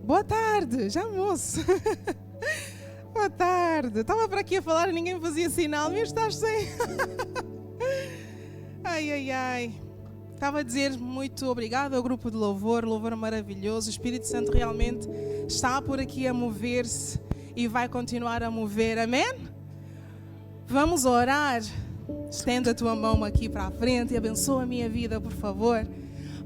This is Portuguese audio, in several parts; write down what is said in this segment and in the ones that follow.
Boa tarde, já almoço. Boa tarde. Estava para aqui a falar e ninguém fazia sinal, mas estás sem. Ai. Estava a dizer muito obrigado ao grupo de louvor maravilhoso. O Espírito Santo realmente está por aqui a mover-se e vai continuar a mover, amém? Vamos orar. Estenda a tua mão aqui para a frente e abençoa a minha vida, por favor.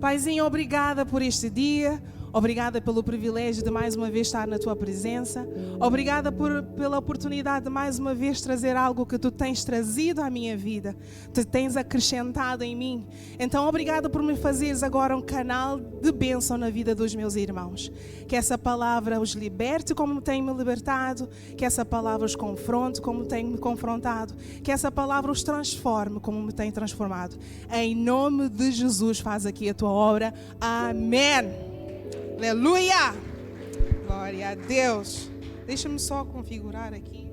Paizinho, obrigada por este dia. Obrigada pelo privilégio de mais uma vez estar na tua presença. Obrigada pela oportunidade de mais uma vez trazer algo que tu tens trazido à minha vida. Tu tens acrescentado em mim. Então, obrigada por me fazeres agora um canal de bênção na vida dos meus irmãos. Que essa palavra os liberte como tem me libertado. Que essa palavra os confronte como tem me confrontado. Que essa palavra os transforme como me tem transformado. Em nome de Jesus, faz aqui a tua obra. Amém. Aleluia! Glória a Deus. Deixa-me só configurar aqui.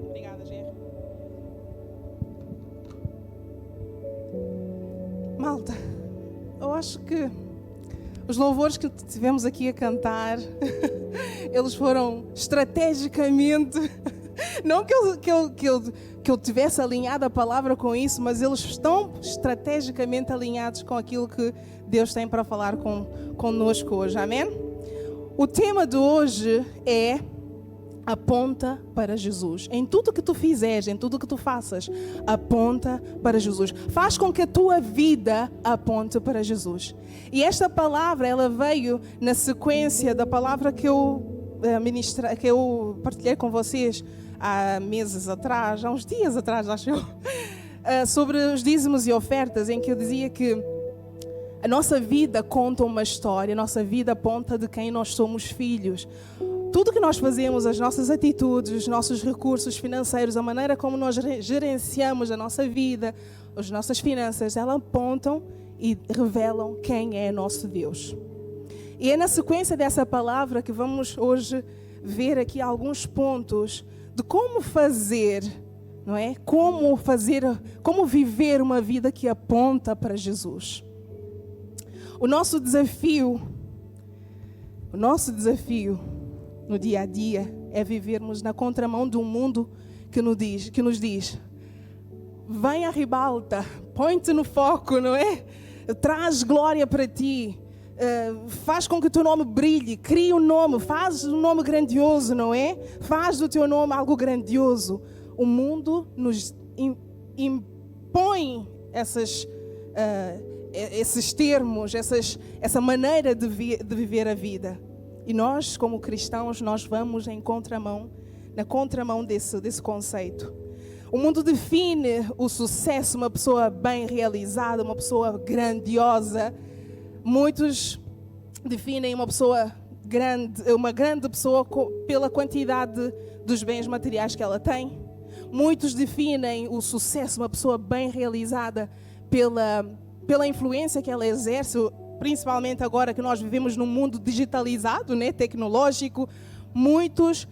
Obrigada, Gerry. Malta, eu acho que os louvores que tivemos aqui a cantar, eles foram estrategicamente... Não que eu tivesse alinhado a palavra com isso, mas eles estão estrategicamente alinhados com aquilo que Deus tem para falar conosco hoje, amém? O tema de hoje é aponta para Jesus. Em tudo que tu fizeres, em tudo que tu faças, aponta para Jesus. Faz com que a tua vida aponte para Jesus. E esta palavra, ela veio na sequência da palavra que eu partilhei com vocês há meses atrás, há uns dias atrás, acho eu, sobre os dízimos e ofertas, em que eu dizia que a nossa vida conta uma história, a nossa vida aponta de quem nós somos filhos. Tudo que nós fazemos, as nossas atitudes, os nossos recursos financeiros, a maneira como nós gerenciamos a nossa vida, as nossas finanças, elas apontam e revelam quem é nosso Deus. E é na sequência dessa palavra que vamos hoje ver aqui alguns pontos de como fazer, não é? Como viver uma vida que aponta para Jesus. O nosso desafio no dia a dia é vivermos na contramão de um mundo que nos diz: vem à ribalta, põe-te no foco, não é? Traz glória para ti. Faz com que o teu nome brilhe, cria um nome, faz um nome grandioso, não é? Faz do teu nome algo grandioso. O mundo nos impõe esses termos, essa maneira de viver a vida. E nós, como cristãos, nós vamos na contramão desse conceito. O mundo define o sucesso, uma pessoa bem realizada, uma pessoa grandiosa. Muitos definem uma grande pessoa pela quantidade dos bens materiais que ela tem. Muitos definem o sucesso, uma pessoa bem realizada, pela influência que ela exerce, principalmente agora que nós vivemos num mundo digitalizado, né, tecnológico. Muitos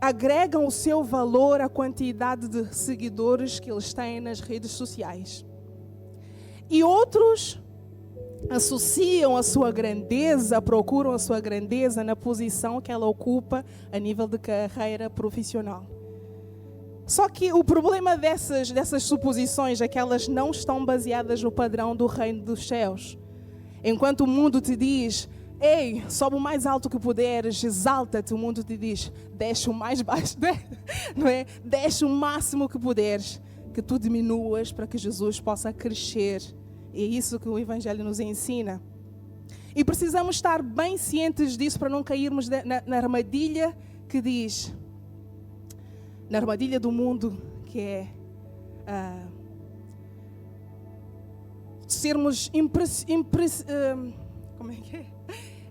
agregam o seu valor à quantidade de seguidores que eles têm nas redes sociais. E outros associam a sua grandeza, procuram a sua grandeza na posição que ela ocupa a nível de carreira profissional. Só que o problema dessas suposições é que elas não estão baseadas no padrão do reino dos céus. Enquanto o mundo te diz: ei, sobe o mais alto que puderes, exalta-te, o mundo te diz: desce o mais baixo, não é? Desce o máximo que puderes, que tu diminuas para que Jesus possa crescer. E é isso que o Evangelho nos ensina. E precisamos estar bem cientes disso para não cairmos na armadilha que diz, na armadilha do mundo, que é sermos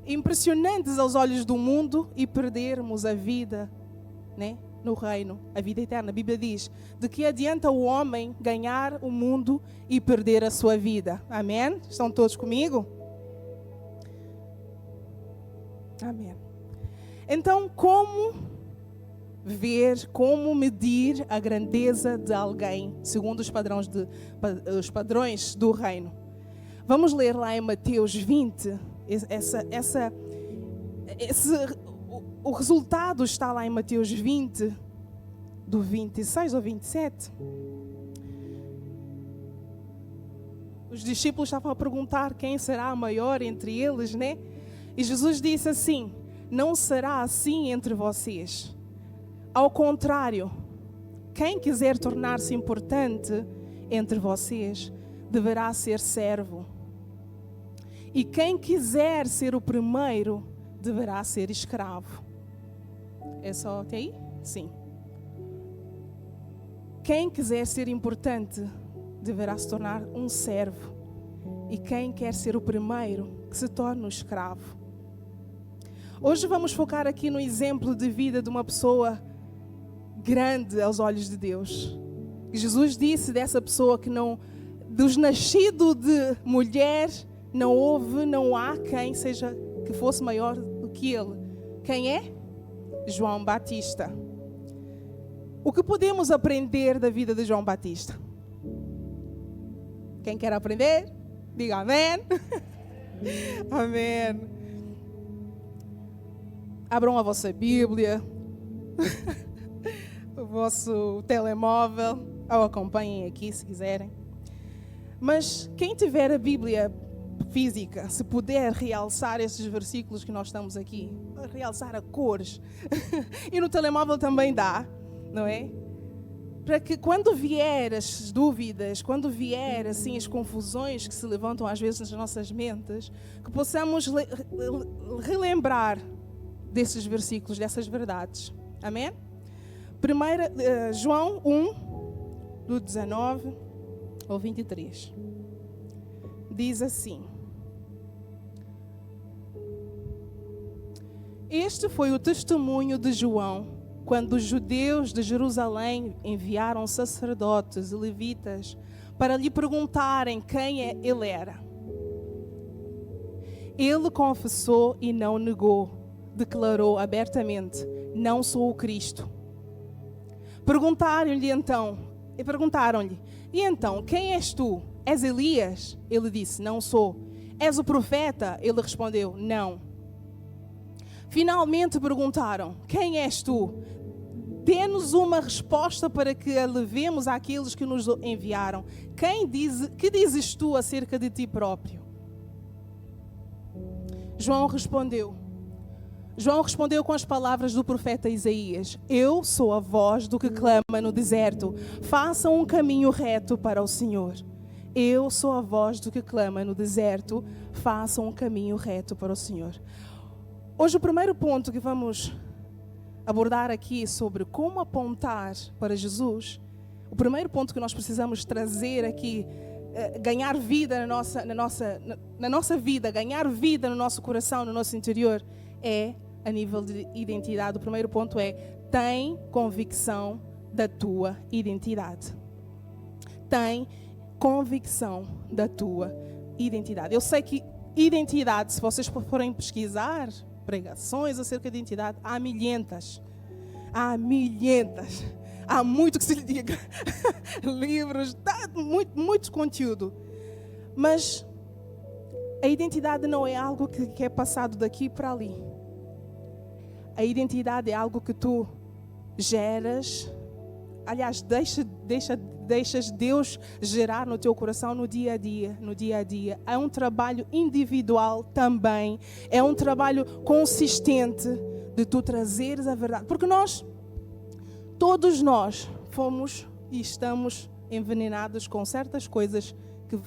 impressionantes aos olhos do mundo e perdermos a vida, né? No reino, a vida eterna. A Bíblia diz: de que adianta o homem ganhar o mundo e perder a sua vida? Amém? Estão todos comigo? Amém. Então, como medir a grandeza de alguém segundo os padrões do reino? Vamos ler lá em Mateus 20. O resultado está lá em Mateus 20, do 26 ao 27. Os discípulos estavam a perguntar quem será a maior entre eles, né? E Jesus disse assim: não será assim entre vocês. Ao contrário, quem quiser tornar-se importante entre vocês deverá ser servo. E quem quiser ser o primeiro deverá ser escravo. É só até aí? Sim. Quem quiser ser importante deverá se tornar um servo. E quem quer ser o primeiro, que se torne um escravo. Hoje vamos focar aqui no exemplo de vida de uma pessoa grande aos olhos de Deus. Jesus disse dessa pessoa que não, dos nascidos de mulher, não há quem seja, que fosse maior do que ele. Quem é? João Batista. O que podemos aprender da vida de João Batista? Quem quer aprender? Diga amém. Amém. Abram a vossa Bíblia, o vosso telemóvel, ou acompanhem aqui se quiserem. Mas quem tiver a Bíblia física, se puder realçar esses versículos que nós estamos aqui, realçar a cores, e no telemóvel também dá, não é? Para que quando vier as dúvidas, quando vier assim as confusões que se levantam às vezes nas nossas mentes, que possamos relembrar desses versículos, dessas verdades. Amém? João 1, do 19 ao 23. Diz assim: este foi o testemunho de João, quando os judeus de Jerusalém enviaram sacerdotes e levitas para lhe perguntarem quem ele era. Ele confessou e não negou, declarou abertamente: não sou o Cristo. Perguntaram-lhe, e então, quem és tu? És Elias? Ele disse: não sou. És o profeta? Ele respondeu: não. Finalmente perguntaram: quem és tu? Dê-nos uma resposta para que a levemos àqueles que nos enviaram. Que dizes tu acerca de ti próprio? João respondeu com as palavras do profeta Isaías: eu sou a voz do que clama no deserto, façam um caminho reto para o Senhor. Eu sou a voz do que clama no deserto, façam um caminho reto para o Senhor. Hoje o primeiro ponto que vamos abordar aqui sobre como apontar para Jesus, o primeiro ponto que nós precisamos trazer aqui, ganhar vida na nossa vida, ganhar vida no nosso coração, no nosso interior, é a nível de identidade. O primeiro ponto é: tem convicção da tua identidade. Tem convicção da tua identidade. Eu sei que identidade, se vocês forem pesquisar pregações acerca de identidade, há milhentas. Há muito que se lhe diga. Livros, muito conteúdo. Mas a identidade não é algo que é passado daqui para ali. A identidade é algo que tu geras. Aliás, deixas Deus gerar no teu coração no dia a dia. É um trabalho individual também. É um trabalho consistente de tu trazeres a verdade. Porque todos nós fomos e estamos envenenados com certas coisas que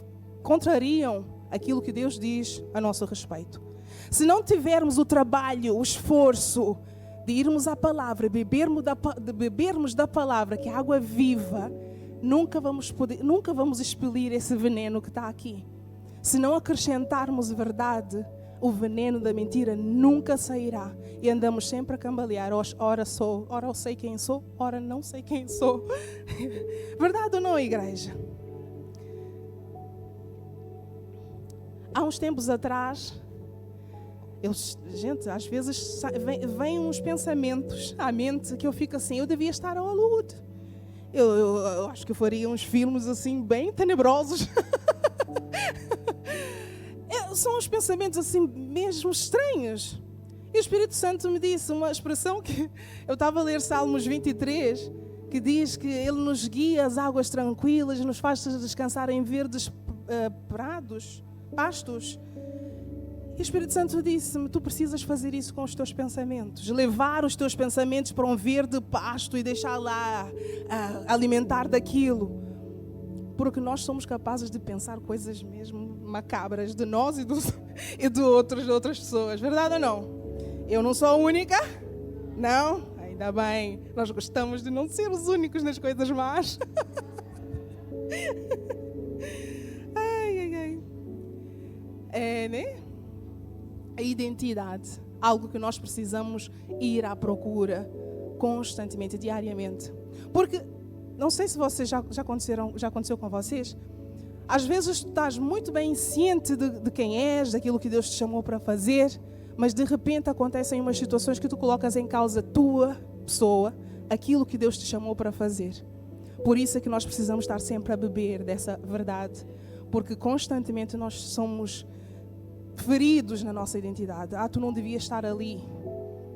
contrariam aquilo que Deus diz a nosso respeito. Se não tivermos o trabalho, o esforço de irmos à palavra, bebermos da palavra, que é água viva, nunca vamos expelir esse veneno que está aqui. Se não acrescentarmos verdade, o veneno da mentira nunca sairá. E andamos sempre a cambalear. Ora eu sei quem sou, ora não sei quem sou. Verdade ou não, igreja? Há uns tempos atrás, gente, às vezes vêm uns pensamentos à mente que eu fico assim: eu devia estar a Hollywood. Eu acho que eu faria uns filmes assim bem tenebrosos. são os pensamentos assim mesmo estranhos. E o Espírito Santo me disse uma expressão que eu estava a ler Salmos 23, que diz que Ele nos guia às águas tranquilas, nos faz descansar em verdes pastos. E o Espírito Santo disse-me, tu precisas fazer isso com os teus pensamentos. Levar os teus pensamentos para um verde pasto e deixar lá alimentar daquilo. Porque nós somos capazes de pensar coisas mesmo macabras de nós e de outras pessoas. Verdade ou não? Eu não sou a única? Não? Ainda bem. Nós gostamos de não ser os únicos nas coisas más. Ai. É, né? A identidade. Algo que nós precisamos ir à procura constantemente, diariamente. Porque, não sei se vocês já aconteceu com vocês, às vezes tu estás muito bem ciente de quem és, daquilo que Deus te chamou para fazer, mas de repente acontecem umas situações que tu colocas em causa a tua pessoa, aquilo que Deus te chamou para fazer. Por isso é que nós precisamos estar sempre a beber dessa verdade, porque constantemente nós somos feridos na nossa identidade. Tu não devias estar ali,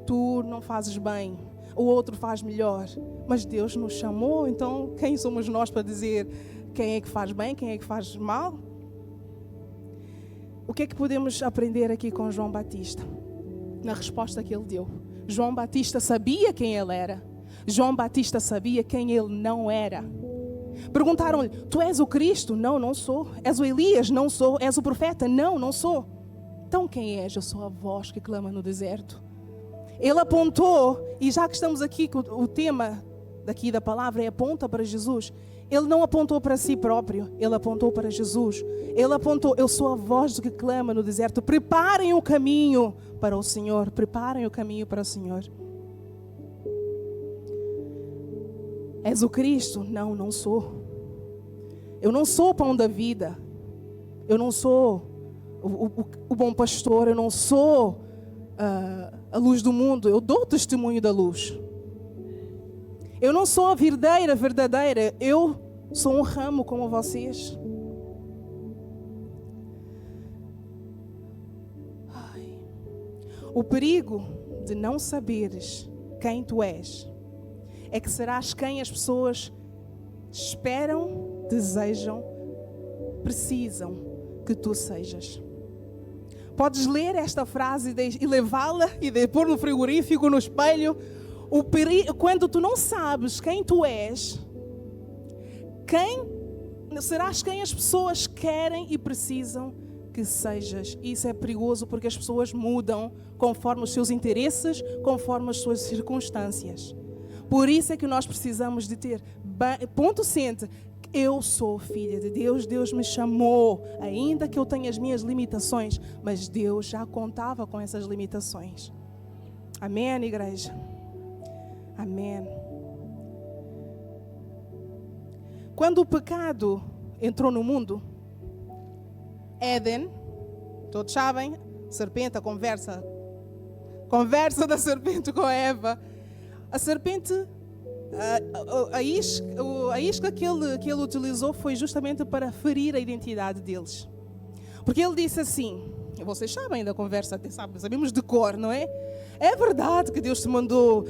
tu não fazes bem, o outro faz melhor, mas Deus nos chamou, então quem somos nós para dizer quem é que faz bem, quem é que faz mal? O que é que podemos aprender aqui com João Batista? Na resposta que ele deu. João Batista sabia quem ele era. João Batista sabia quem ele não era. Perguntaram-lhe, tu és o Cristo? Não, não sou. És o Elias? Não sou. És o profeta? Não, não sou. Então quem és? Eu sou a voz que clama no deserto. Ele apontou, e já que estamos aqui, o tema daqui da palavra é aponta para Jesus. Ele não apontou para si próprio, ele apontou para Jesus. Ele apontou, eu sou a voz que clama no deserto. Preparem o caminho para o Senhor. Preparem o caminho para o Senhor. És o Cristo? Não, não sou. Eu não sou o pão da vida. Eu não sou o bom pastor. Eu não sou a luz do mundo. Eu dou testemunho da luz. Eu não sou a videira verdadeira. Eu sou um ramo como vocês. O perigo de não saberes quem tu és é que serás quem as pessoas esperam, desejam, precisam que tu sejas. Podes ler esta frase e levá-la e pôr no frigorífico, no espelho. Quando tu não sabes quem tu és, serás quem as pessoas querem e precisam que sejas. Isso é perigoso porque as pessoas mudam conforme os seus interesses, conforme as suas circunstâncias. Por isso é que nós precisamos de ter ponto assente. Eu sou filha de Deus, Deus me chamou, ainda que eu tenha as minhas limitações, mas Deus já contava com essas limitações. Amém, igreja? Amém. Quando o pecado entrou no mundo, Éden, todos sabem, serpente, a conversa da serpente com Eva. A serpente, a isca que ele utilizou foi justamente para ferir a identidade deles. Porque ele disse assim, vocês sabem da conversa, até sabemos de cor, não é? É verdade que Deus te mandou,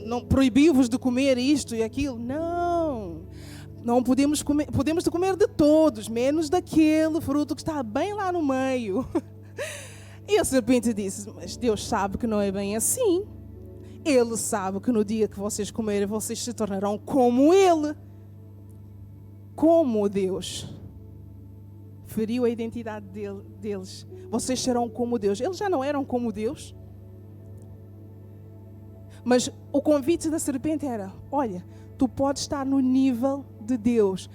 não proibiu-vos de comer isto e aquilo? Não podemos comer de todos, menos daquele fruto que está bem lá no meio. E a serpente disse, mas Deus sabe que não é bem assim. Ele sabe que no dia que vocês comerem, vocês se tornarão como Ele. Como Deus. Feriu a identidade deles. Vocês serão como Deus. Eles já não eram como Deus. Mas o convite da serpente era, olha, tu podes estar no nível de Deus,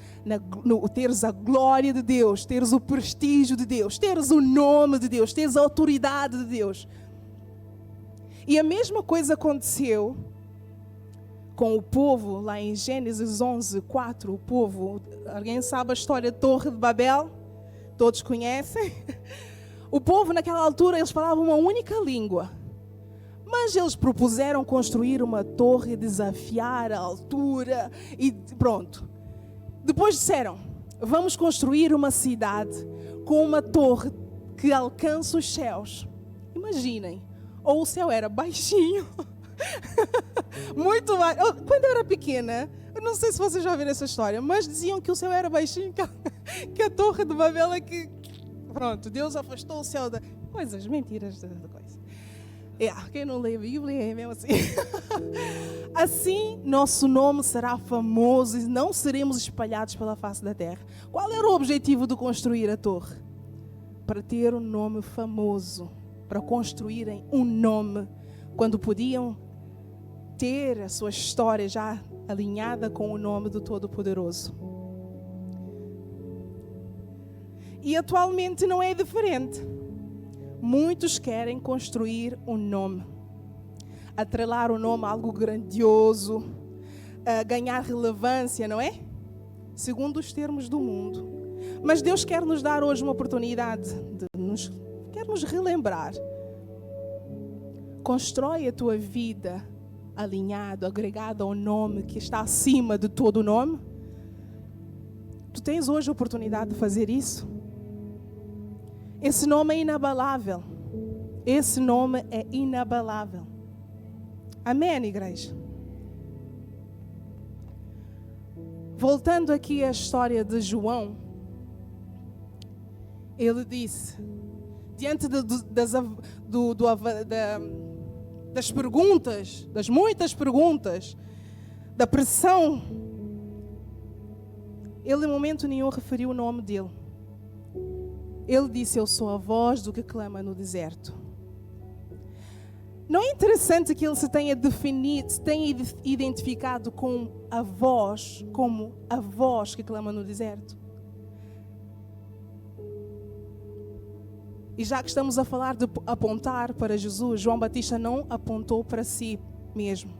teres a glória de Deus, teres o prestígio de Deus, teres o nome de Deus, teres a autoridade de Deus. E a mesma coisa aconteceu com o povo, lá em Gênesis 11:4, o povo, alguém sabe a história da Torre de Babel? Todos conhecem? O povo naquela altura, eles falavam uma única língua. Mas eles propuseram construir uma torre, desafiar a altura e pronto. Depois disseram, vamos construir uma cidade com uma torre que alcança os céus. Imaginem, ou o céu era baixinho, muito baixo. Quando eu era pequena, eu não sei se vocês já ouviram essa história, mas diziam que o céu era baixinho, que a torre de Babel é que... Pronto, Deus afastou o céu da... Coisas, mentiras da coisa. Quem não lê a Bíblia é mesmo assim. Assim, nosso nome será famoso e não seremos espalhados pela face da terra. Qual era o objetivo de construir a torre? Para ter um nome famoso, para construírem um nome, quando podiam ter a sua história já alinhada com o nome do Todo-Poderoso. E atualmente não é diferente. Muitos querem construir um nome, atrelar o nome a algo grandioso, ganhar relevância, não é? Segundo os termos do mundo. Mas Deus quer nos dar hoje uma oportunidade, quer nos relembrar. Constrói a tua vida alinhado, agregado ao nome que está acima de todo nome. Tu tens hoje a oportunidade de fazer isso? Esse nome é inabalável. Esse nome é inabalável. Amém, igreja? Voltando aqui à história de João, ele disse, diante das perguntas, das muitas perguntas, da pressão, ele em momento nenhum referiu o nome dele. Ele disse, eu sou a voz do que clama no deserto. Não é interessante que ele se tenha definido, se tenha identificado com a voz, como a voz que clama no deserto? E já que estamos a falar de apontar para Jesus, João Batista não apontou para si mesmo.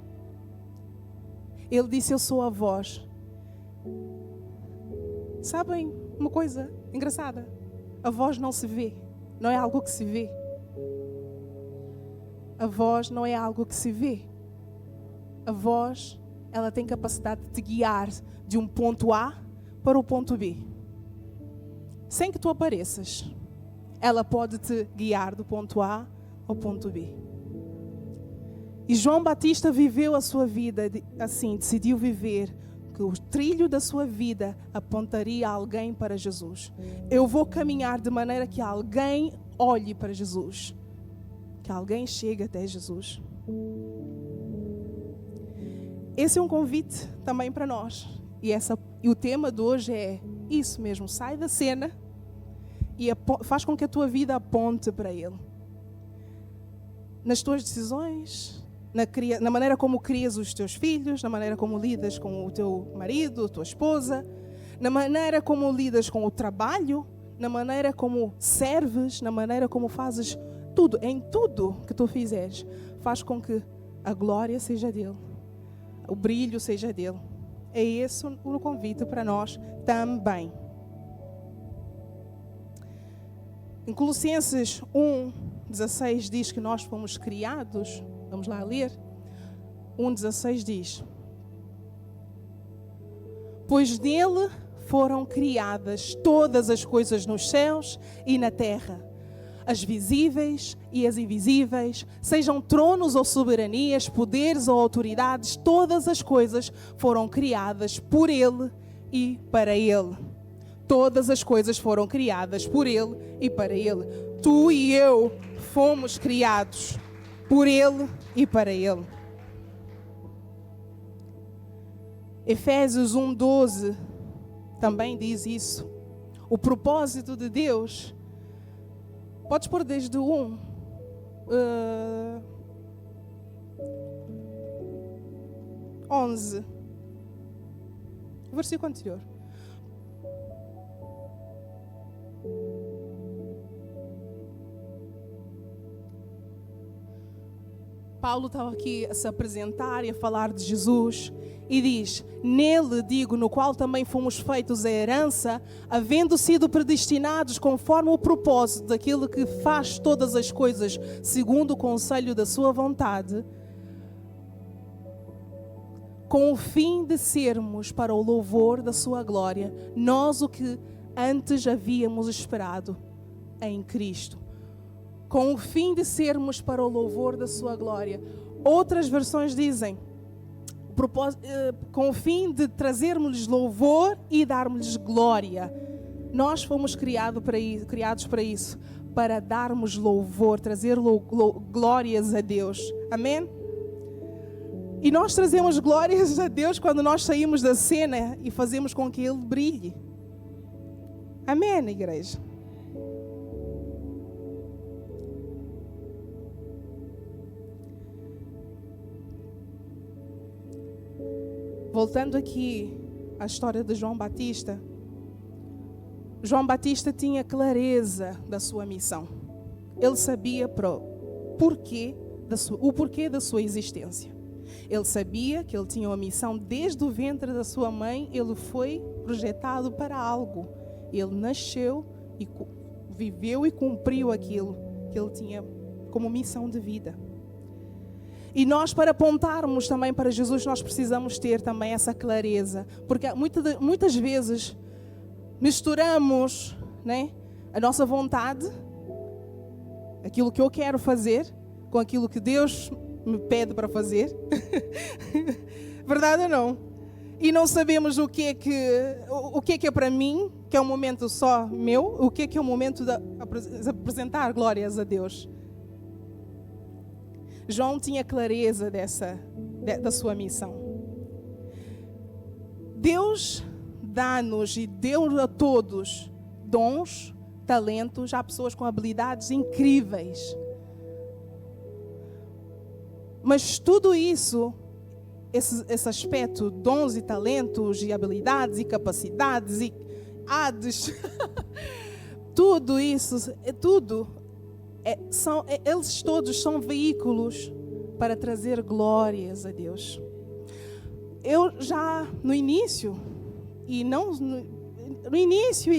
Ele disse, eu sou a voz. Sabem uma coisa engraçada? A voz não se vê, não é algo que se vê. A voz não é algo que se vê. A voz, ela tem capacidade de te guiar de um ponto A para o ponto B. Sem que tu apareças. Ela pode te guiar do ponto A ao ponto B. E João Batista viveu a sua vida assim, decidiu viver que o trilho da sua vida apontaria alguém para Jesus. Eu vou caminhar de maneira que alguém olhe para Jesus, que alguém chegue até Jesus. Esse é um convite também para nós. E o tema de hoje é isso mesmo, sai da cena e faz com que a tua vida aponte para Ele. Nas tuas decisões, na maneira como crias os teus filhos, na maneira como lidas com o teu marido, a tua esposa, na maneira como lidas com o trabalho, na maneira como serves, na maneira como fazes tudo, em tudo que tu fizeres, faz com que a glória seja dele, o brilho seja dele. É esse o convite para nós também. Em Colossenses 1:16 diz que nós fomos criados. Vamos lá ler. 1:16 diz: pois nele foram criadas todas as coisas nos céus e na terra, as visíveis e as invisíveis, sejam tronos ou soberanias, poderes ou autoridades, todas as coisas foram criadas por Ele e para Ele. Todas as coisas foram criadas por Ele e para Ele. Tu e eu fomos criados por Ele e para Ele. Efésios 1:12 também diz isso. O propósito de Deus. Podes pôr desde o 11. O versículo anterior. Paulo estava aqui a se apresentar e a falar de Jesus e diz: nele, digo, no qual também fomos feitos a herança, havendo sido predestinados conforme o propósito daquilo que faz todas as coisas segundo o conselho da sua vontade, com o fim de sermos para o louvor da sua glória, nós o que antes havíamos esperado em Cristo, com o fim de sermos para o louvor da sua glória. Outras versões dizem, com o fim de trazermos louvor e darmos glória. Nós fomos criados para isso, para darmos louvor, trazer glórias a Deus. Amém? E nós trazemos glórias a Deus quando nós saímos da cena e fazemos com que Ele brilhe. Amém, igreja? Voltando aqui à história de João Batista. João Batista tinha clareza da sua missão. Ele sabia o porquê da sua existência. Ele sabia que ele tinha uma missão desde o ventre da sua mãe. Ele foi projetado para algo. Ele nasceu e viveu e cumpriu aquilo que ele tinha como missão de vida. E nós, para apontarmos também para Jesus, nós precisamos ter também essa clareza. Porque muitas vezes misturamos, né, a nossa vontade, aquilo que eu quero fazer, com aquilo que Deus me pede para fazer. Verdade ou não? E não sabemos o que é para mim, que é um momento só meu, o que é o momento de apresentar glórias a Deus. João tinha clareza da sua missão. Deus dá-nos e deu a todos dons, talentos. Há pessoas com habilidades incríveis. Mas tudo isso, esse aspecto, dons e talentos e habilidades e capacidades e hades, tudo isso, eles todos são veículos para trazer glórias a Deus. Eu já no início e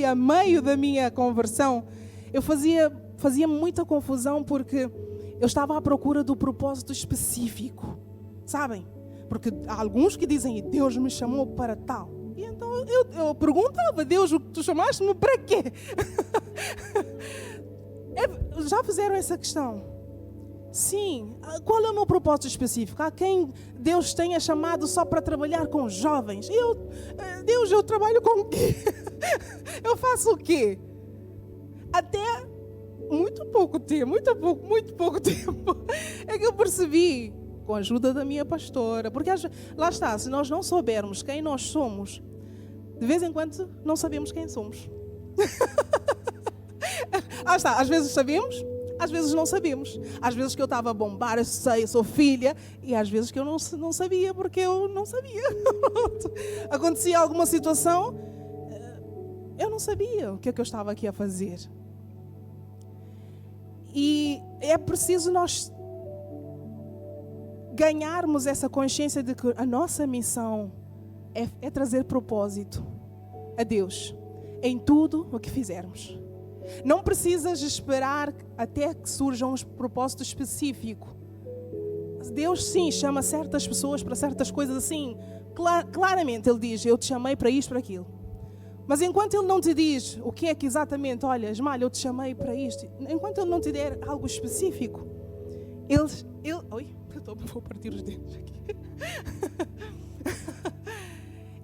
a meio da minha conversão, eu fazia muita confusão porque eu estava à procura do propósito específico, sabem? Porque há alguns que dizem, Deus me chamou para tal. E então eu perguntava, Deus, tu chamaste-me para quê? Já fizeram essa questão? Sim. Qual é o meu propósito específico? Há quem Deus tenha chamado só para trabalhar com jovens. Deus, eu trabalho com o quê? Eu faço o quê? Até muito pouco tempo é que eu percebi, com a ajuda da minha pastora, porque lá está, se nós não soubermos quem nós somos, de vez em quando não sabemos quem somos. Está, às vezes sabemos, às vezes não sabemos. Às vezes que eu estava a bombar, eu sou filha, e às vezes que eu não sabia, porque eu não sabia. Acontecia alguma situação, eu não sabia o que é que eu estava aqui a fazer. E é preciso nós ganharmos essa consciência de que a nossa missão é trazer propósito a Deus em tudo o que fizermos. Não precisas esperar até que surja um propósito específico. Deus sim chama certas pessoas para certas coisas assim. Claramente Ele diz, eu te chamei para isto, para aquilo. Mas enquanto Ele não te diz o que é que exatamente, olha, Esmalha, eu te chamei para isto. Enquanto Ele não te der algo específico, vou partir os dedos aqui.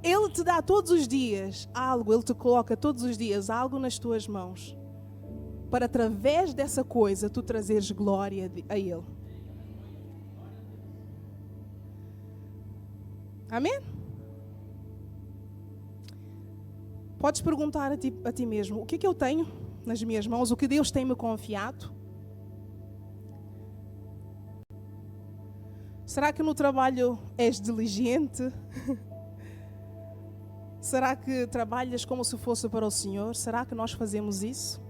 Ele te dá todos os dias algo, Ele te coloca todos os dias algo nas tuas mãos, para através dessa coisa tu trazeres glória a Ele. Amém? Podes perguntar a ti mesmo, o que é que eu tenho nas minhas mãos? O que Deus tem me confiado? Será que no trabalho és diligente? Será que trabalhas como se fosse para o Senhor? Será que nós fazemos isso?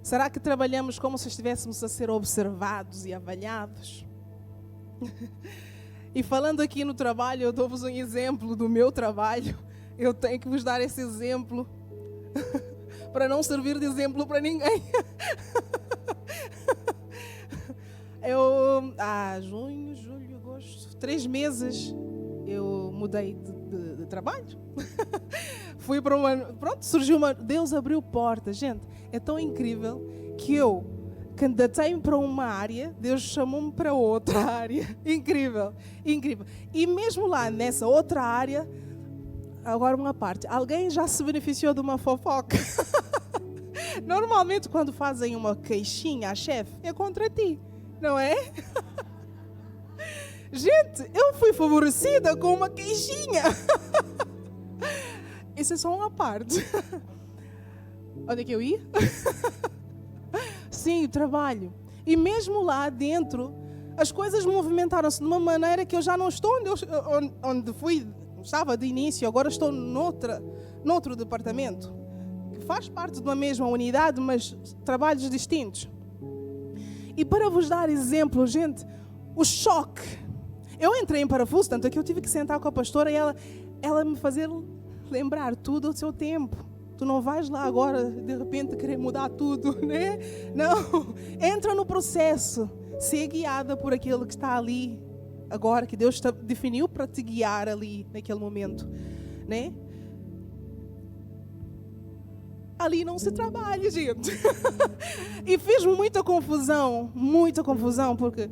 Será que trabalhamos como se estivéssemos a ser observados e avaliados? E falando aqui no trabalho, eu dou-vos um exemplo do meu trabalho. Eu tenho que vos dar esse exemplo para não servir de exemplo para ninguém. Junho, julho, agosto, 3 meses eu mudei de trabalho. fui para uma... Pronto, surgiu uma... Deus abriu portas. Gente, é tão incrível que eu candidatei-me para uma área, Deus chamou-me para outra área. Incrível, incrível. E mesmo lá nessa outra área, agora uma parte, alguém já se beneficiou de uma fofoca. Normalmente quando fazem uma queixinha à chefe, é contra ti, não é? Gente, eu fui favorecida com uma queixinha. Isso é só uma parte. Onde é que eu ia? Sim, o trabalho. E mesmo lá dentro, as coisas movimentaram-se de uma maneira que eu já não estou onde estava de início, agora estou noutro departamento, que faz parte de uma mesma unidade, mas trabalhos distintos. E para vos dar exemplo, gente, o choque. Eu entrei em parafuso, tanto é que eu tive que sentar com a pastora e ela me fazer lembrar tudo ao seu tempo. Tu não vais lá agora, de repente, querer mudar tudo, né? Não. Entra no processo. Ser guiada por aquele que está ali agora, que Deus definiu para te guiar ali, naquele momento, né? Ali não se trabalha, gente. E fiz muita confusão, porque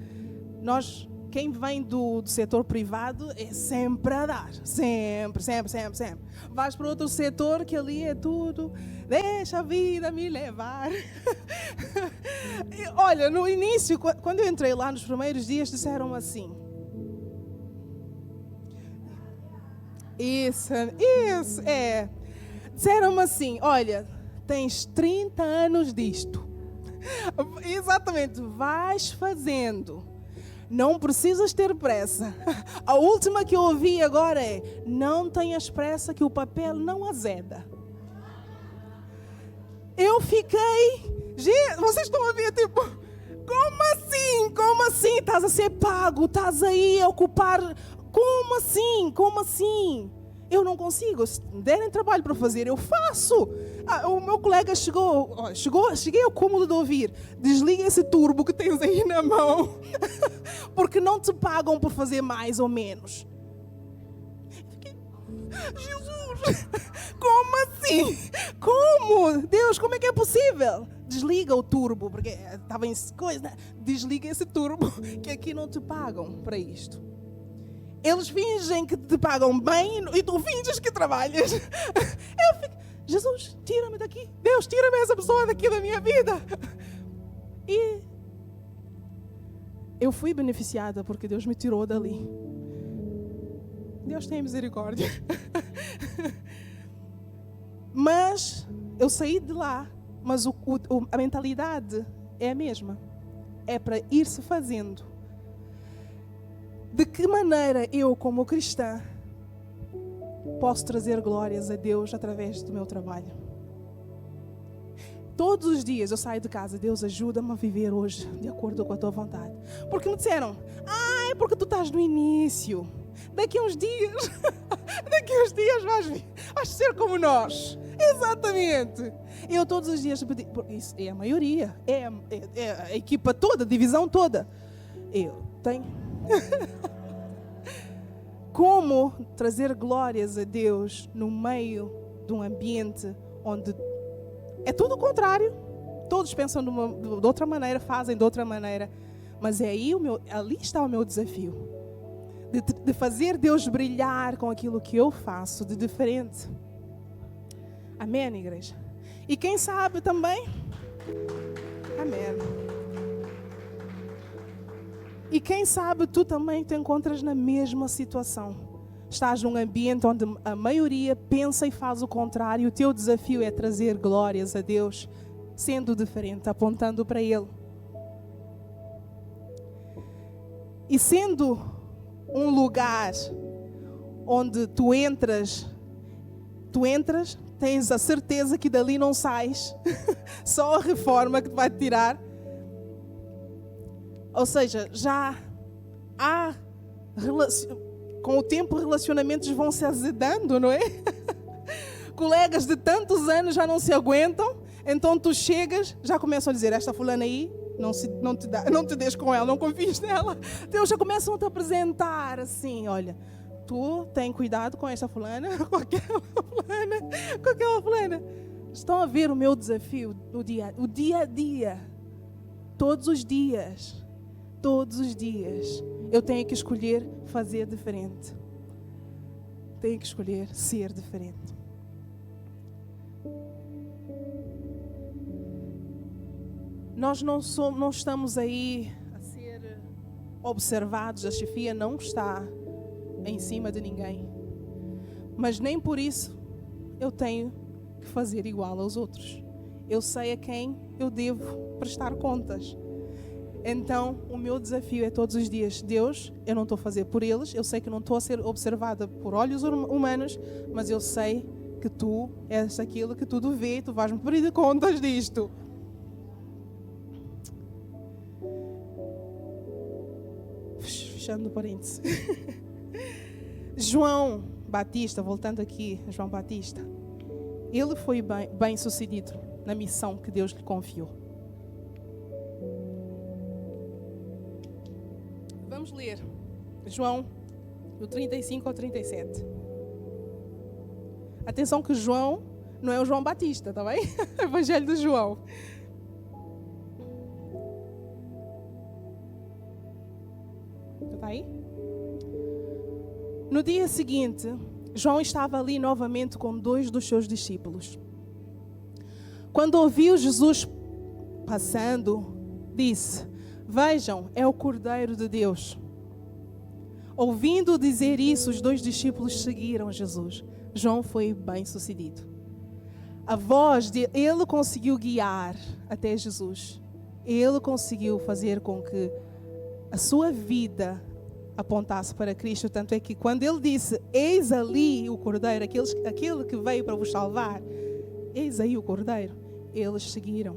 quem vem do setor privado é sempre a dar. Sempre. Vais para outro setor que ali é tudo. Deixa a vida me levar. E, olha, no início, quando eu entrei lá nos primeiros dias, disseram assim. Isso, é. Disseram assim, olha, tens 30 anos disto. Exatamente, vais fazendo. Não precisas ter pressa. A última que eu ouvi agora é: não tenhas pressa que o papel não azeda. Eu fiquei... Gente, vocês estão a ver, tipo... Como assim? Como assim? Estás a ser pago? Estás aí a ocupar... Como assim? Eu não consigo. Se me derem trabalho para fazer, eu faço. O meu colega cheguei ao cúmulo de ouvir: desliga esse turbo que tens aí na mão, porque não te pagam por fazer mais ou menos. Jesus, como assim? Como? Deus, como é que é possível? Desliga o turbo, porque estava em coisa. Desliga esse turbo, que aqui não te pagam para isto. Eles fingem que te pagam bem e tu finges que trabalhas. Eu fico, Jesus, tira-me daqui. Deus, tira-me essa pessoa daqui da minha vida. E eu fui beneficiada porque Deus me tirou dali. Deus tem misericórdia. Mas eu saí de lá, mas a mentalidade é a mesma. É para ir-se fazendo. De que maneira eu, como cristã, posso trazer glórias a Deus através do meu trabalho? Todos os dias eu saio de casa: Deus, ajuda-me a viver hoje de acordo com a tua vontade. Porque me disseram: é porque tu estás no início. Daqui uns dias vais ser como nós. Exatamente. Eu todos os dias pedi, isso é a maioria, é a equipa toda, a divisão toda. Eu tenho... Como trazer glórias a Deus no meio de um ambiente onde é tudo o contrário. Todos pensam de outra maneira, fazem de outra maneira. Mas ali está o meu desafio. De fazer Deus brilhar com aquilo que eu faço de diferente. Amém, igreja? E quem sabe também? Amém. E quem sabe tu também te encontras na mesma situação. Estás num ambiente onde a maioria pensa e faz o contrário. O teu desafio é trazer glórias a Deus, sendo diferente, apontando para Ele. E sendo um lugar onde tu entras, tens a certeza que dali não sais. Só a reforma que te vai te tirar. Ou seja, já há, com o tempo, relacionamentos vão se azedando, não é? Colegas de tantos anos já não se aguentam, então tu chegas, já começam a dizer: esta fulana aí, não te deixes com ela, não confies nela. Então já começam a te apresentar assim: olha, tu tem cuidado com essa fulana, com aquela fulana, com aquela fulana. Estão a ver o meu desafio no dia a dia. Todos os dias, eu tenho que escolher fazer diferente. Tenho que escolher ser diferente. Nós não estamos aí a ser observados, a chefia não está em cima de ninguém. Mas nem por isso eu tenho que fazer igual aos outros. Eu sei a quem eu devo prestar contas. Então, o meu desafio é todos os dias: Deus, eu não estou a fazer por eles, eu sei que não estou a ser observada por olhos humanos, mas eu sei que tu és aquilo que tudo vê, tu vais-me pedir contas disto. Fechando parênteses. João Batista, voltando aqui, João Batista, ele foi bem sucedido na missão que Deus lhe confiou. Vamos ler João, do 35 ao 37. Atenção que João não é o João Batista, tá bem? Evangelho de João. Está aí? No dia seguinte, João estava ali novamente com 2 dos seus discípulos. Quando ouviu Jesus passando, disse: Vejam, é o Cordeiro de Deus. Ouvindo dizer isso, os 2 discípulos seguiram Jesus. João foi bem sucedido. A voz ele conseguiu guiar até Jesus. Ele conseguiu fazer com que a sua vida apontasse para Cristo. Tanto é que quando ele disse: Eis ali o Cordeiro, aquele que veio para vos salvar, eis aí o Cordeiro, eles seguiram.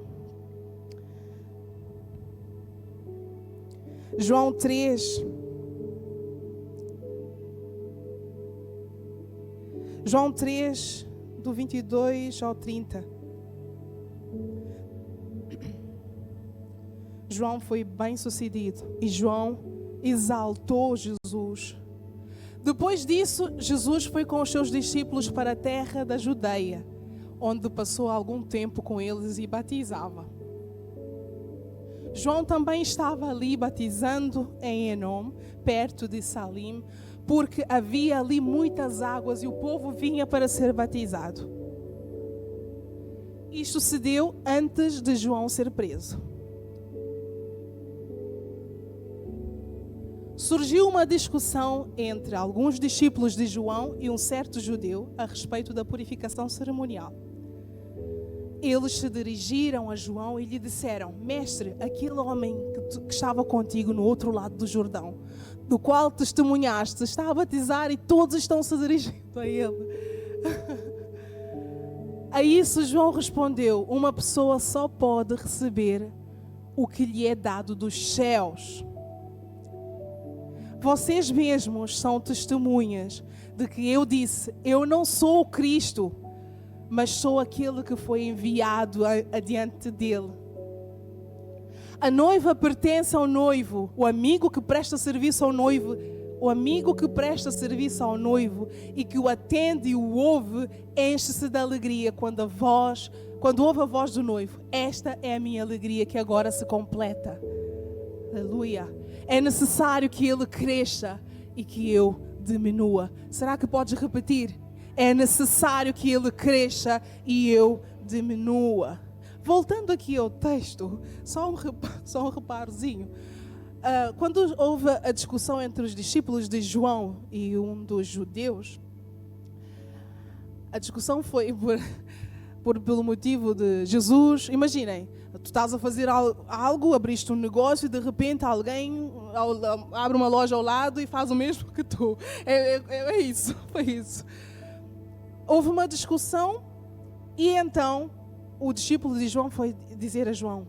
João 3. João 3, do 22 ao 30. João foi bem sucedido e João exaltou Jesus. Depois disso, Jesus foi com os seus discípulos para a terra da Judeia, onde passou algum tempo com eles e batizava. João também estava ali batizando em Enom, perto de Salim, porque havia ali muitas águas e o povo vinha para ser batizado. Isto se deu antes de João ser preso. Surgiu uma discussão entre alguns discípulos de João e um certo judeu a respeito da purificação cerimonial. Eles se dirigiram a João e lhe disseram: Mestre, aquele homem que estava contigo no outro lado do Jordão, do qual testemunhaste, está a batizar e todos estão se dirigindo a ele. A isso João respondeu: uma pessoa só pode receber o que lhe é dado dos céus. Vocês mesmos são testemunhas de que eu disse: eu não sou o Cristo, mas sou aquele que foi enviado adiante dele. A noiva pertence ao noivo, o amigo que presta serviço ao noivo, e que o atende e o ouve, enche-se de alegria quando ouve a voz do noivo. Esta é a minha alegria que agora se completa. Aleluia. É necessário que ele cresça e que eu diminua. Será que podes repetir? É necessário que ele cresça e eu diminua. Voltando aqui ao texto, só um reparozinho. Quando houve a discussão entre os discípulos de João e um dos judeus, a discussão foi pelo motivo de Jesus. Imaginem, tu estás a fazer algo, abriste um negócio e de repente alguém abre uma loja ao lado e faz o mesmo que tu. É isso, foi isso. Houve uma discussão e então o discípulo de João foi dizer a João: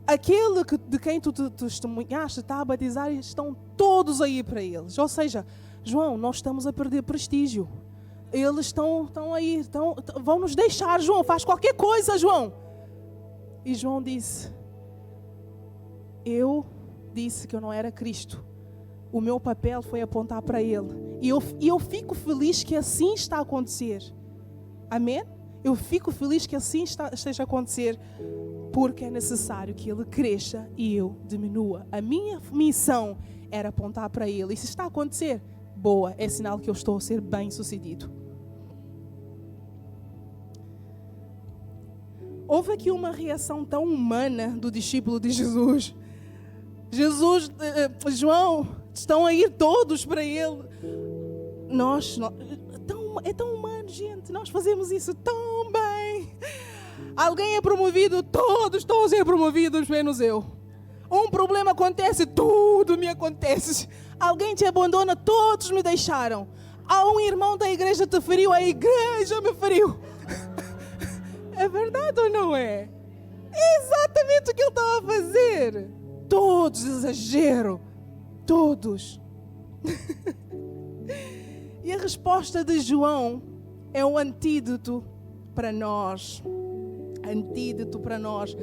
aquele de quem tu testemunhaste está a batizar e estão todos aí para eles. Ou seja, João, nós estamos a perder prestígio. Eles estão aí, vão nos deixar, João, faz qualquer coisa, João. E João disse: eu disse que eu não era Cristo, o meu papel foi apontar para Ele. E eu fico feliz que assim está a acontecer. Amém? Eu fico feliz que assim esteja a acontecer, porque é necessário que Ele cresça e eu diminua. A minha missão era apontar para Ele. E se está a acontecer, boa, é sinal que eu estou a ser bem-sucedido. Houve aqui uma reação tão humana do discípulo de Jesus. João, estão a ir todos para Ele. É tão humano, gente. Nós fazemos isso tão bem. Alguém é promovido, todos estão a ser promovidos, menos eu. Um problema acontece, tudo me acontece. Alguém te abandona, todos me deixaram. Um irmão da igreja te feriu, a igreja me feriu. É verdade ou não é? É exatamente o que ele estava a fazer. Todos exageram. Todos. E a resposta de João é um antídoto para nós. Antídoto para nós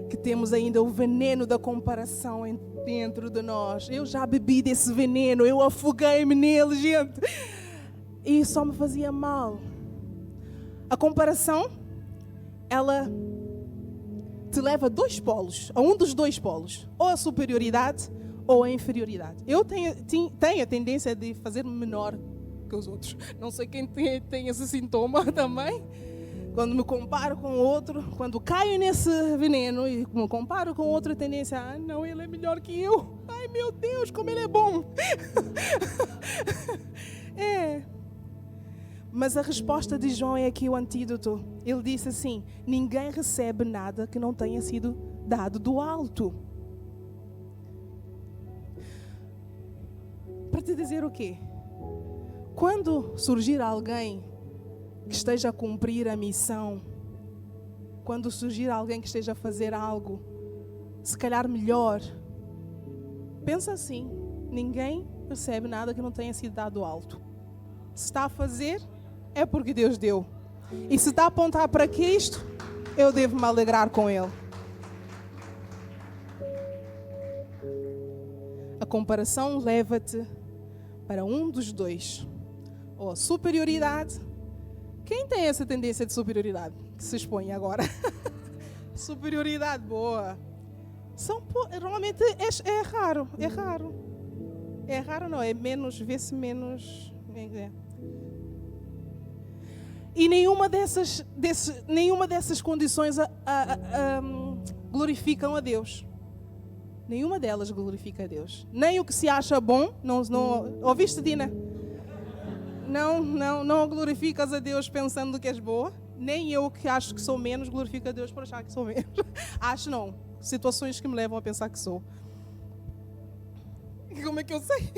que temos ainda o veneno da comparação dentro de nós. Eu já bebi desse veneno, eu afoguei-me nele, gente. E só me fazia mal. A comparação, ela te leva a dois polos, a um dos dois polos, ou a superioridade ou a inferioridade. Eu tenho a tendência de fazer-me menor que os outros. Não sei quem tem esse sintoma também. Quando me comparo com o outro, quando caio nesse veneno e me comparo com outra tendência, não, ele é melhor que eu. Ai, meu Deus, como ele é bom. Mas a resposta de João é aqui o antídoto. Ele disse assim: ninguém recebe nada que não tenha sido dado do alto. Para te dizer o quê? Quando surgir alguém que esteja a cumprir a missão, quando surgir alguém que esteja a fazer algo, se calhar melhor, pensa assim: ninguém recebe nada que não tenha sido dado do alto. Se está a fazer, é porque Deus deu. E se está a apontar para Cristo, eu devo me alegrar com Ele. A comparação leva-te para um dos dois. Ou a superioridade. Quem tem essa tendência de superioridade? Que se expõe agora. Superioridade, boa. Normalmente é raro. É raro. É raro não, é menos, vê-se menos. E nenhuma dessas condições glorificam a Deus. Nenhuma delas glorifica a Deus. Nem o que se acha bom, não ouviste, Dina? Não glorificas a Deus pensando que és boa. Nem eu que acho que sou menos glorifico a Deus por achar que sou menos. Acho não. Situações que me levam a pensar que sou. Como é que eu sei?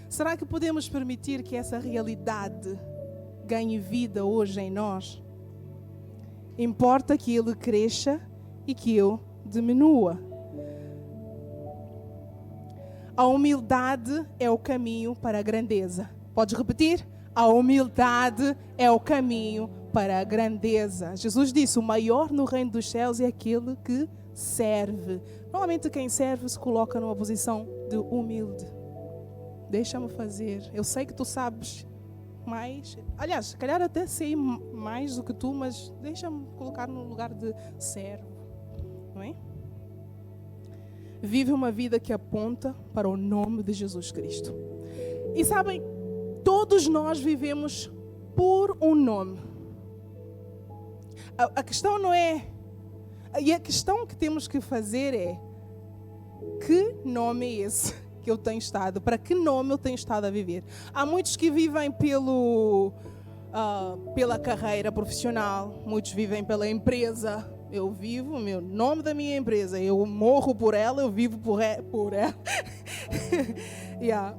Será que podemos permitir que essa realidade ganhe vida hoje em nós? Importa que Ele cresça e que eu diminua. A humildade é o caminho para a grandeza. Podes repetir? A humildade é o caminho para a grandeza. Jesus disse: o maior no reino dos céus é aquele que serve. Normalmente quem serve se coloca numa posição de humilde. Deixa-me fazer. Eu sei que tu sabes mais. Aliás, se calhar até sei mais do que tu, mas deixa-me colocar no lugar de servo. Não é? Vive uma vida que aponta para o nome de Jesus Cristo. E sabem, todos nós vivemos por um nome. A questão não é... E a questão que temos que fazer é: que nome é esse que eu tenho estado? Para que nome eu tenho estado a viver? Há muitos que vivem pela carreira profissional, muitos vivem pela empresa. Eu vivo o meu nome da minha empresa, eu morro por ela, eu vivo por ela.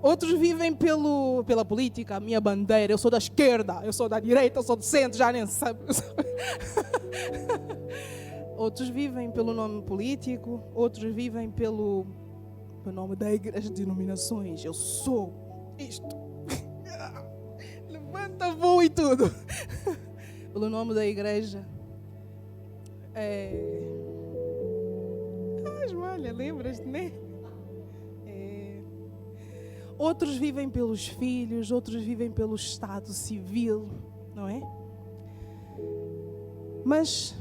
Outros vivem pela política, a minha bandeira, eu sou da esquerda, eu sou da direita, eu sou do centro, já nem sabe. Outros vivem pelo nome político, outros vivem pelo nome da igreja, denominações. Eu sou isto. Levanta voo e tudo. pelo nome da igreja. Olha, lembras-te, né? Outros vivem pelos filhos, outros vivem pelo estado civil, não é? Mas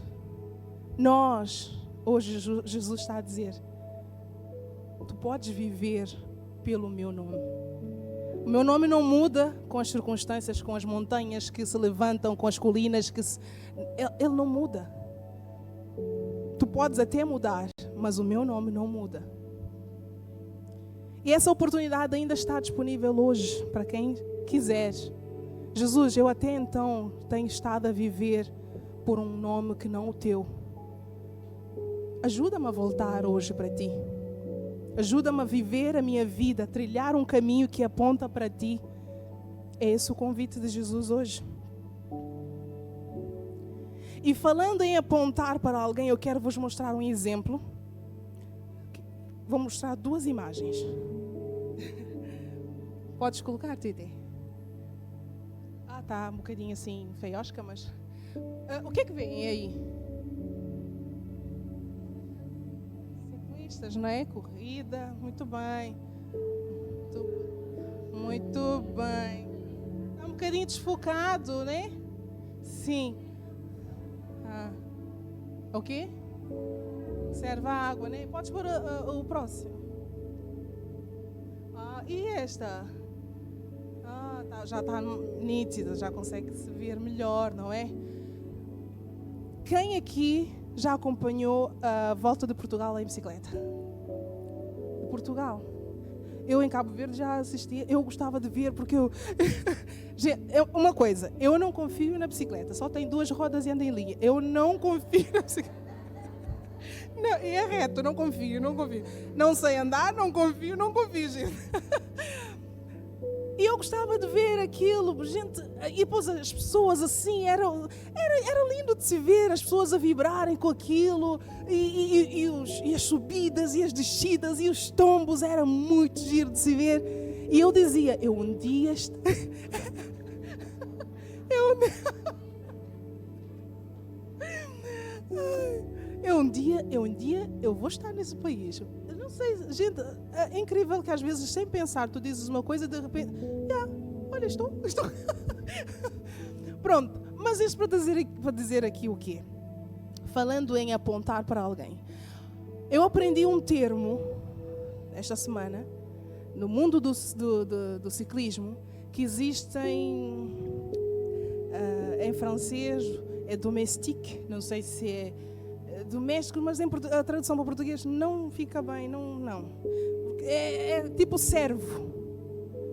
nós, hoje Jesus está a dizer, tu podes viver pelo meu nome. O meu nome não muda com as circunstâncias, com as montanhas que se levantam, com as colinas que ele não muda. Tu podes até mudar, mas o meu nome não muda. E essa oportunidade ainda está disponível hoje para quem quiser. Jesus, eu até então tenho estado a viver por um nome que não o teu. Ajuda-me a voltar hoje para ti. Ajuda-me a viver a minha vida, a trilhar um caminho que aponta para ti. É esse o convite de Jesus hoje. E falando em apontar para alguém, eu quero vos mostrar um exemplo. Vou mostrar 2 imagens. Podes colocar, Titi? Está um bocadinho assim feiosca, mas... o que é que vem aí? Ciclistas, não é? Corrida, muito bem. Muito bem. Está um bocadinho desfocado, né? Sim. O quê? Serve a água, né? Podes pôr o próximo. E esta? Já está nítida, já consegue se ver melhor, não é? Quem aqui já acompanhou a volta de Portugal em bicicleta? De Portugal. Eu em Cabo Verde já assisti, eu gostava de ver porque eu... Uma coisa, eu não confio na bicicleta, só tem 2 rodas e anda em linha. Eu não confio na bicicleta. Não, é reto, não confio. Não sei andar, não confio, gente. E eu gostava de ver aquilo, gente, e depois as pessoas assim, era lindo de se ver, as pessoas a vibrarem com aquilo, e as subidas, e as descidas, e os tombos, era muito giro de se ver. E eu dizia, eu um dia eu vou estar nesse país. Eu não sei, gente, é incrível que às vezes sem pensar tu dizes uma coisa e de repente, olha, estou. Pronto, mas isso para dizer aqui o quê? Falando em apontar para alguém. Eu aprendi um termo esta semana no mundo do ciclismo que existe em francês, é domestique, não sei se é doméstico, mas a tradução para português não fica bem, não. É tipo servo.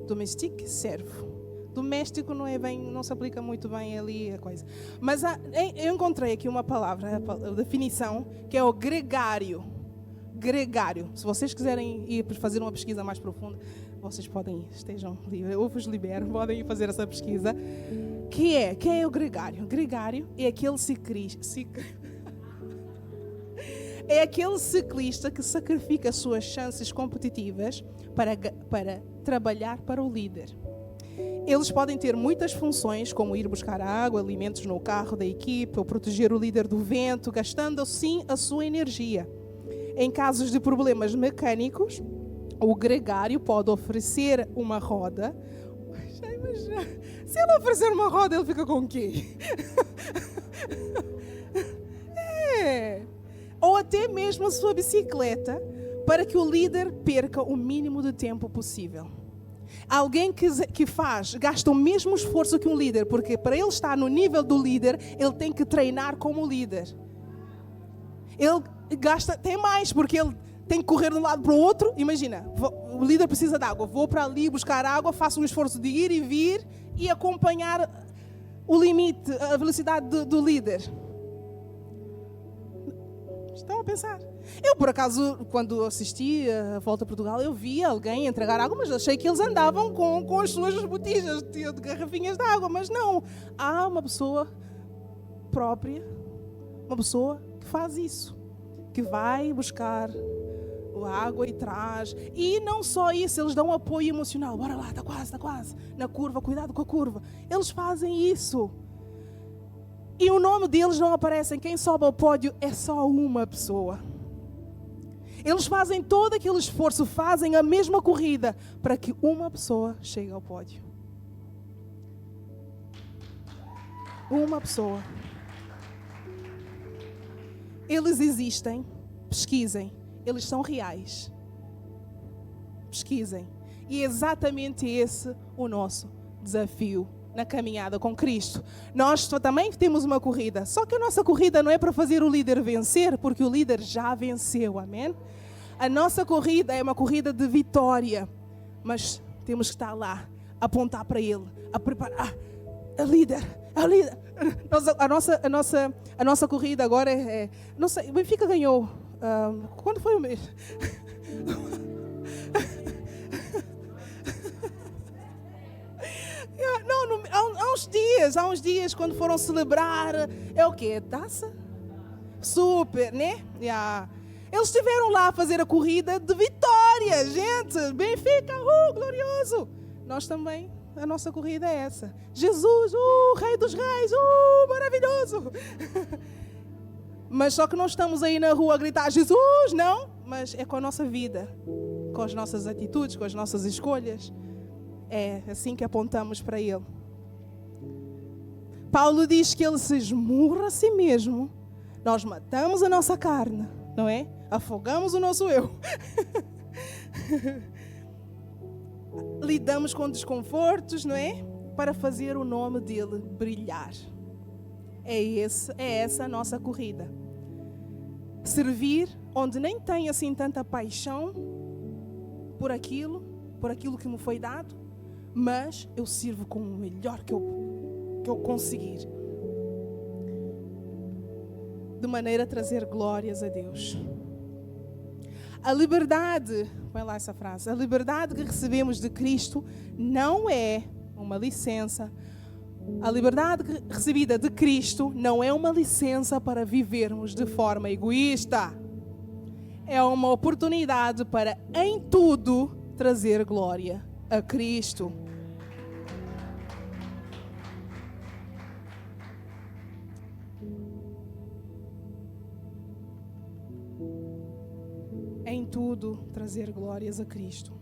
Domestique, servo. Doméstico não é bem, não se aplica muito bem ali a coisa. Mas eu encontrei aqui uma palavra, a definição, que é o gregário. Gregário. Se vocês quiserem ir fazer uma pesquisa mais profunda, vocês podem ir, estejam livres, eu vos libero, podem ir fazer essa pesquisa. Quem é o gregário? Gregário é aquele é aquele ciclista que sacrifica as suas chances competitivas para trabalhar para o líder. Eles podem ter muitas funções, como ir buscar água, alimentos no carro da equipe, ou proteger o líder do vento, gastando assim a sua energia. Em casos de problemas mecânicos, o gregário pode oferecer uma roda. Se ele oferecer uma roda, ele fica com o quê? Ou até mesmo a sua bicicleta, para que o líder perca o mínimo de tempo possível. Alguém que gasta o mesmo esforço que um líder, porque para ele estar no nível do líder, ele tem que treinar como líder. Ele gasta até mais, porque ele tem que correr de um lado para o outro. Imagina, o líder precisa de água, vou para ali buscar água, faço um esforço de ir e vir e acompanhar o limite, a velocidade do líder. Estão a pensar? Eu, por acaso, quando assisti a Volta a Portugal, eu vi alguém entregar água, mas achei que eles andavam com as suas botijas de garrafinhas de água. Mas não, há uma pessoa própria, uma pessoa que faz isso, que vai buscar a água e traz. E não só isso, eles dão apoio emocional. Bora lá, está quase. Na curva, cuidado com a curva. Eles fazem isso. E o nome deles não aparece. Quem sobe ao pódio é só uma pessoa. Eles fazem todo aquele esforço, fazem a mesma corrida para que uma pessoa chegue ao pódio. Uma pessoa. Eles existem, pesquisem, eles são reais. Pesquisem. E é exatamente esse o nosso desafio na caminhada com Cristo. Nós também temos uma corrida, só que a nossa corrida não é para fazer o líder vencer, porque o líder já venceu, amém? A nossa corrida é uma corrida de vitória, mas temos que estar lá, apontar para Ele, a preparar. A líder. A nossa corrida agora não sei, o Benfica ganhou. Quando foi o mês? Não, há uns dias, quando foram celebrar, é o quê? Taça? Super, né? Eles estiveram lá a fazer a corrida de vitória, gente. Benfica, glorioso. Nós também, a nossa corrida é essa. Jesus, Rei dos Reis, maravilhoso. Mas só que não estamos aí na rua a gritar Jesus, não. Mas é com a nossa vida, com as nossas atitudes, com as nossas escolhas. É assim que apontamos para Ele. Paulo diz que Ele se esmurra a si mesmo. Nós matamos a nossa carne, não é? Afogamos o nosso eu. Lidamos com desconfortos, não é? Para fazer o nome dele brilhar. É essa a nossa corrida. Servir onde nem tem assim tanta paixão por aquilo que me foi dado, mas eu sirvo com o melhor que eu conseguir. De maneira a trazer glórias a Deus. A liberdade, põe lá essa frase, a liberdade que recebemos de Cristo não é uma licença. A liberdade recebida de Cristo não é uma licença para vivermos de forma egoísta. É uma oportunidade para, em tudo, trazer glória a Cristo. Em tudo, trazer glórias a Cristo.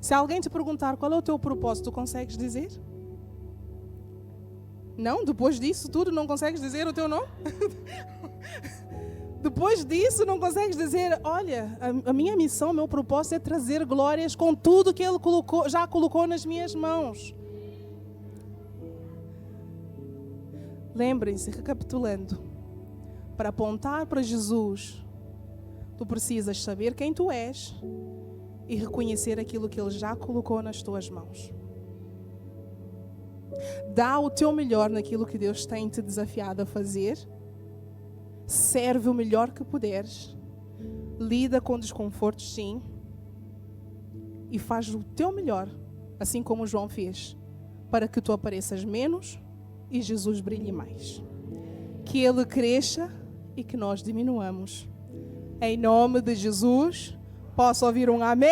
Se alguém te perguntar qual é o teu propósito, tu consegues dizer? Não? Depois disso tudo, não consegues dizer o teu nome? Depois disso, não consegues dizer, olha, a minha missão, o meu propósito é trazer glórias com tudo que Ele já colocou nas minhas mãos. Lembrem-se, recapitulando, para apontar para Jesus, tu precisas saber quem tu és e reconhecer aquilo que Ele já colocou nas tuas mãos. Dá o teu melhor naquilo que Deus tem te desafiado a fazer. Serve o melhor que puderes. Lida com desconfortos, sim. E faz o teu melhor, assim como João fez, para que tu apareças menos e Jesus brilhe mais. Que Ele cresça e que nós diminuamos. Em nome de Jesus, posso ouvir um amém?